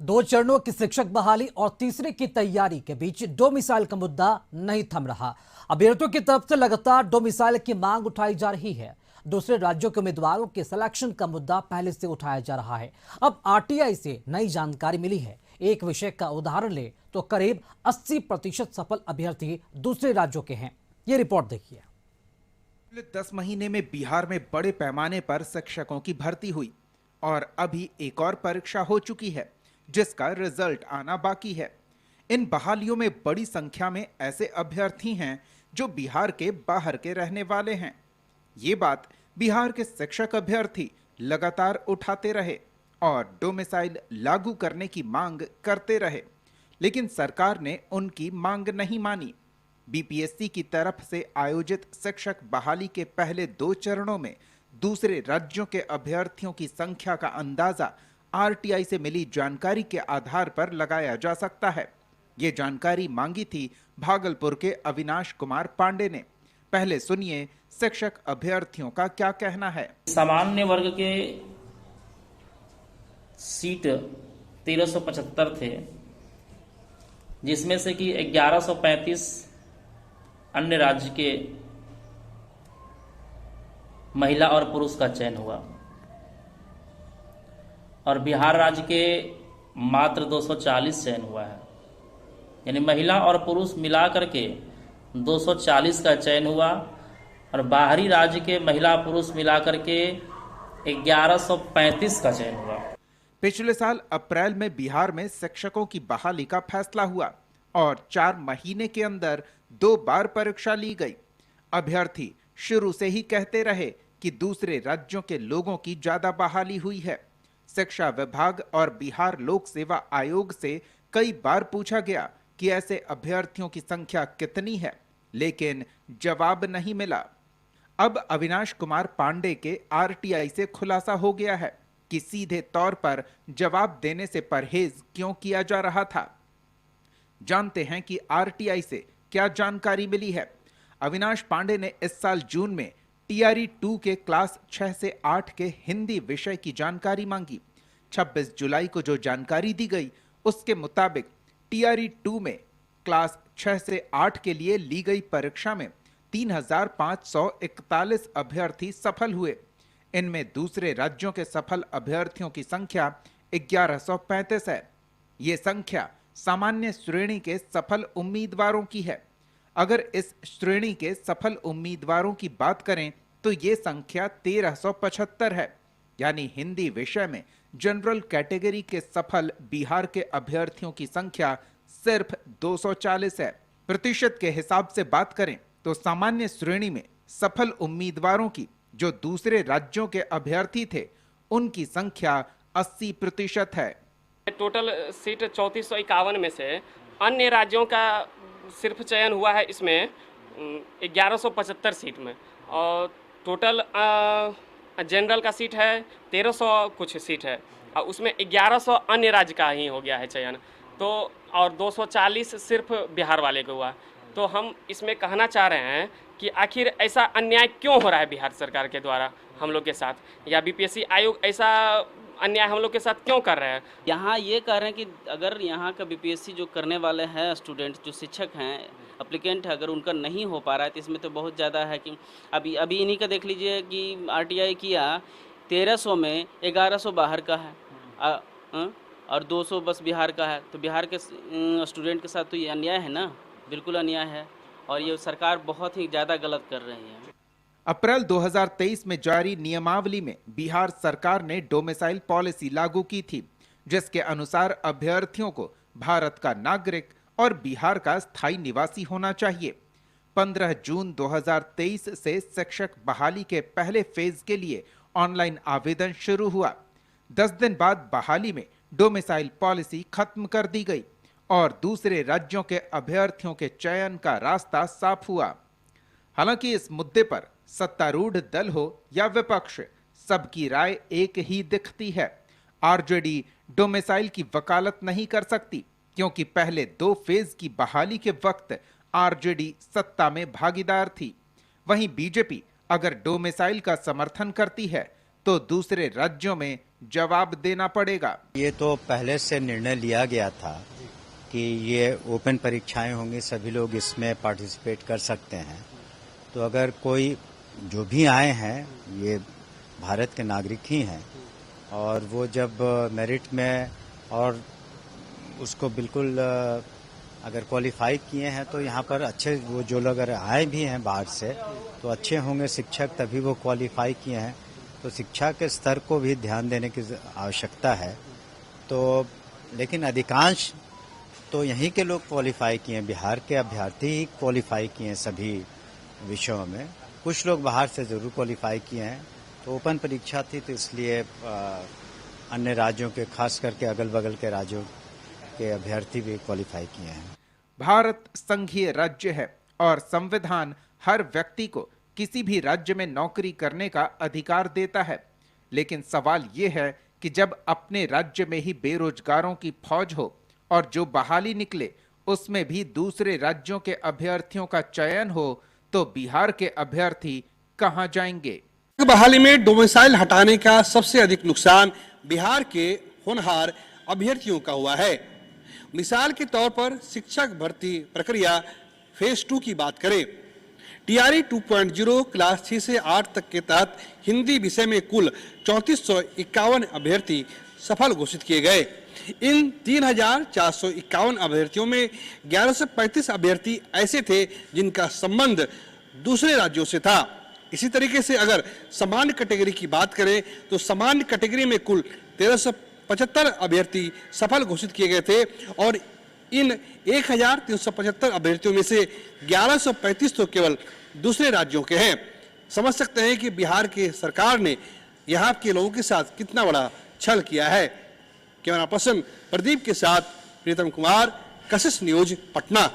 दो चरणों की शिक्षक बहाली और तीसरे की तैयारी के बीच डोमिसाइल का मुद्दा नहीं थम रहा। अभ्यर्थियों की तरफ से लगातार डोमिसाइल की मांग उठाई जा रही है। दूसरे राज्यों के उम्मीदवारों के सिलेक्शन का मुद्दा पहले से उठाया जा रहा है। अब आरटीआई से नई जानकारी मिली है। एक विषय का उदाहरण ले तो करीब 80% सफल अभ्यर्थी दूसरे राज्यों के हैं। ये रिपोर्ट देखिए। पिछले 10 महीने में बिहार में बड़े पैमाने पर शिक्षकों की भर्ती हुई और अभी एक और परीक्षा हो चुकी है जिसका रिजल्ट आना बाकी है। इन बहालियों में बड़ी संख्या में ऐसे अभ्यर्थी हैं जो बिहार के बाहर के रहने वाले हैं। ये बात बिहार के शिक्षक अभ्यर्थी लगातार उठाते रहे और डोमिसाइल लागू करने की मांग करते रहे, लेकिन सरकार ने उनकी मांग नहीं मानी। बीपीएससी की तरफ से आयोजित शिक्षक बहाली के पहले 2 चरणों में दूसरे राज्यों के अभ्यर्थियों की संख्या का अंदाजा आरटीआई से मिली जानकारी के आधार पर लगाया जा सकता है। ये जानकारी मांगी थी भागलपुर के अविनाश कुमार पांडे ने। पहले सुनिए शिक्षक अभ्यर्थियों का क्या कहना है। सामान्य वर्ग के सीट 1375 थे, जिसमें से कि 1135 अन्य राज्य के महिला और पुरुष का चयन हुआ और बिहार राज्य के मात्र 240 चयन हुआ है। यानी महिला और पुरुष मिला करके 240 का चयन हुआ और बाहरी राज्य के महिला पुरुष मिला करके 1135 का चयन हुआ। पिछले साल अप्रैल में बिहार में शिक्षकों की बहाली का फैसला हुआ और 4 महीने के अंदर 2 बार परीक्षा ली गई। अभ्यर्थी शुरू से ही कहते रहे कि दूसरे राज्यों के लोगों की ज्यादा बहाली हुई है। शिक्षा विभाग और बिहार लोक सेवा आयोग से कई बार पूछा गया कि ऐसे अभ्यर्थियों की संख्या कितनी है, लेकिन जवाब नहीं मिला। अब अविनाश कुमार पांडे के आरटीआई से खुलासा हो गया है कि सीधे तौर पर जवाब देने से परहेज क्यों किया जा रहा था। जानते हैं कि आरटीआई से क्या जानकारी मिली है। अविनाश पांडे ने इस साल जून में टीआरई 2 के क्लास 6 से 8 के हिंदी विषय की जानकारी मांगी। 26 जुलाई को जो जानकारी दी गई उसके मुताबिक टीआरई 2 में क्लास 6 से 8 के लिए ली गई परीक्षा में 3541 अभ्यर्थी सफल हुए। इनमें दूसरे राज्यों के सफल अभ्यर्थियों की संख्या 1135 है। ये संख्या सामान्य श्रेणी के सफल उम्मीदवारों की है। अगर इस श्रेणी के सफल उम्मीदवारों की बात करें तो ये संख्या 1375 है। यानी हिंदी विषय में जनरल कैटेगरी के सफल बिहार के अभ्यर्थियों की संख्या सिर्फ 240 है। प्रतिशत के हिसाब से बात करें तो सामान्य श्रेणी में सफल उम्मीदवारों की जो दूसरे राज्यों के अभ्यर्थी थे उनकी संख्या 80% है। टोटल सीट 3451 में से अन्य राज्यों का सिर्फ चयन हुआ है इसमें 1175 सीट में, और टोटल जनरल का सीट है 1300 कुछ सीट है और उसमें 1100 अन्य राज्य का ही हो गया है चयन, तो और 240 सिर्फ बिहार वाले को हुआ। तो हम इसमें कहना चाह रहे हैं कि आखिर ऐसा अन्याय क्यों हो रहा है बिहार सरकार के द्वारा हम लोग के साथ, या बीपीएससी आयोग ऐसा अन्याय हम लोग के साथ क्यों कर रहे हैं। यहाँ ये कह रहे हैं कि अगर यहाँ का बीपीएससी जो करने वाले हैं स्टूडेंट, जो शिक्षक हैं, एप्लीकेंट है, अगर उनका नहीं हो पा रहा है तो इसमें तो बहुत ज़्यादा है कि अभी इन्हीं का देख लीजिए कि आरटीआई किया 1300 में 1100 बाहर का है और 200 बस बिहार का है। तो बिहार के स्टूडेंट के साथ तो ये अन्याय है ना, बिल्कुल अन्याय है और ये सरकार बहुत ही ज़्यादा गलत कर रही है। अप्रैल 2023 में जारी नियमावली में बिहार सरकार ने डोमिसाइल पॉलिसी लागू की थी, जिसके अनुसार अभ्यर्थियों को भारत का नागरिक और बिहार का स्थायी निवासी होना चाहिए। 15 जून 2023 से शिक्षक बहाली के पहले फेज के लिए ऑनलाइन आवेदन शुरू हुआ। 10 दिन बाद बहाली में डोमिसाइल पॉलिसी खत्म कर दी गई और दूसरे राज्यों के अभ्यर्थियों के चयन का रास्ता साफ हुआ। हालांकि इस मुद्दे पर सत्तारूढ़ दल हो या विपक्ष, सबकी राय एक ही दिखती है। आरजेडी डोमिसाइल की वकालत नहीं कर सकती क्योंकि पहले 2 फेज की बहाली के वक्त आरजेडी सत्ता में भागीदार थी। वहीं बीजेपी अगर डोमिसाइल का समर्थन करती है तो दूसरे राज्यों में जवाब देना पड़ेगा। ये तो पहले से निर्णय लिया गया था कि ये ओपन परीक्षाएं होंगी, सभी लोग इसमें पार्टिसिपेट कर सकते हैं। तो अगर कोई जो भी आए हैं ये भारत के नागरिक ही हैं और वो जब मेरिट में और उसको बिल्कुल अगर क्वालिफाई किए हैं तो यहाँ पर अच्छे वो जो लोग अगर आए भी हैं बाहर से तो अच्छे होंगे शिक्षक, तभी वो क्वालिफाई किए हैं। तो शिक्षा के स्तर को भी ध्यान देने की आवश्यकता है। तो लेकिन अधिकांश तो यहीं के लोग क्वालिफाई किए हैं, बिहार के अभ्यर्थी ही क्वालिफाई किए हैं सभी विषयों में। कुछ लोग बाहर से जरूर क्वालिफाई किए हैं। तो ओपन परीक्षा थी तो इसलिए अन्य राज्यों के, खास करके अगल बगल के राज्यों के अभ्यर्थी भी क्वालिफाई किए हैं। भारत संघीय राज्य है और संविधान हर व्यक्ति को किसी भी राज्य में नौकरी करने का अधिकार देता है। लेकिन सवाल ये है कि जब अपने राज्य में ही बेरोजगारों की फौज हो और जो बहाली निकले उसमें भी दूसरे राज्यों के अभ्यर्थियों का चयन हो तो बिहार के अभ्यर्थी कहां जाएंगे? बहाली में डोमिसाइल हटाने का सबसे अधिक नुकसान बिहार के होनहार अभ्यर्थियों का हुआ है। मिसाल के तौर पर शिक्षक भर्ती प्रक्रिया फेज 2 की बात करें। टीआरई 2.0 क्लास 6 से 8 तक के तहत हिंदी विषय में कुल 3451 अभ्यर्थी सफल घोषित किए गए। इन 3451 अभ्यर्थियों में 1135 अभ्यर्थी ऐसे थे जिनका संबंध दूसरे राज्यों से था। इसी तरीके से अगर सामान्य कैटेगरी की बात करें तो सामान्य कैटेगरी में कुल 1375 अभ्यर्थी सफल घोषित किए गए थे और इन 1375 अभ्यर्थियों में से 1135 तो केवल दूसरे राज्यों के हैं। समझ सकते हैं कि बिहार की सरकार ने यहाँ के लोगों के साथ कितना बड़ा छल किया है। कैमरा पर्सन प्रदीप के साथ प्रीतम कुमार, कशिश न्यूज, पटना।